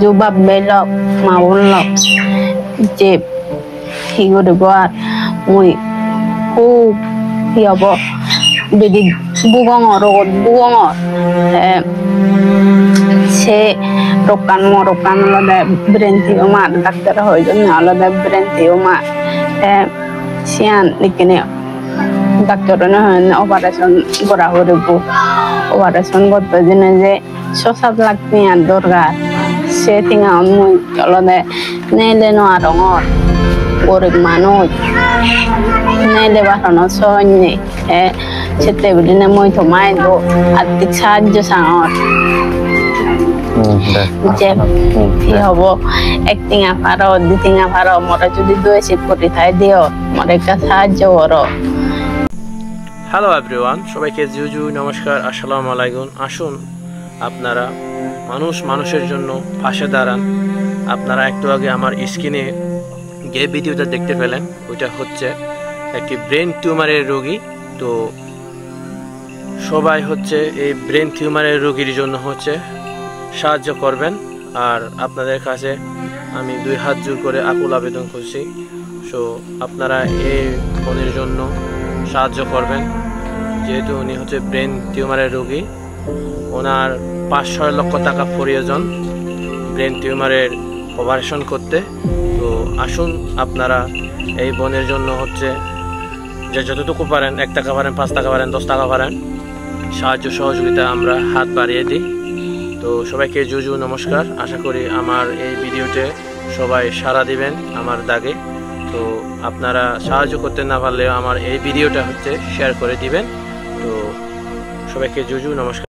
dù bập bê lọc màu lọc chếp thì có được qua mùi khu hiểu bộ bị đi buông ngọt se rokan là brain thiếu mà doctor hỏi cho nó là brain thiếu mà sian nikene doctor nó operation করা হবে operation করতে জেনে যে 6-7 লাখ নিয়ে দরকার সে তিঙা মুই অলদে নেলে no আরঙর গরিব মানুষ নেলে বাসন সৈন্যে সেতে বিদিনে মই থমাই দো আর্থিক সাহায্য সাঙর যে কি হব এক টিঙা পারো দুই টিঙা পারো মরে যদি দুই সিট করে থাই দিও মরে একটা সাহায্য করো। হ্যালো এভরিওয়ান, সবাইকে জুজু নমস্কার, আসসালামু আলাইকুম। আসুন আপনারা মানুষের জন্য পাশে দাঁড়ান। আপনারা একটু আগে আমার স্ক্রিনে যে ভিডিওটা দেখতে পেলেন ওইটা হচ্ছে একটি ব্রেন টিউমারের রোগী। তো সবাই হচ্ছে এই ব্রেন টিউমারের রোগীর জন্য হচ্ছে সাহায্য করবেন। আর আপনাদের কাছে আমি 2 হাত জোর করে আকুল আবেদন করছি। সো আপনারা এই বোনের জন্য সাহায্য করবেন, যেহেতু উনি হচ্ছে ব্রেন টিউমারের রোগী। ওনার 5-6 লক্ষ টাকা প্রয়োজন ব্রেন টিউমারের অপারেশন করতে। তো আসুন আপনারা এই বোনের জন্য হচ্ছে যে যতটুকু পারেন, 1 টাকা পারেন, 5 টাকা পারেন, 10 টাকা পারেন, সাহায্য সহযোগিতা আমরা হাত বাড়িয়ে দিই। তো সবাইকে জুজু নমস্কার। আশা করি আমার এই ভিডিওতে সবাই সাড়া দিবেন আমার দাগে। তো আপনারা সাহায্য করতে না পারলেও আমার এই ভিডিওটা হচ্ছে শেয়ার করে দিবেন। তো সবাইকে জুজু নমস্কার।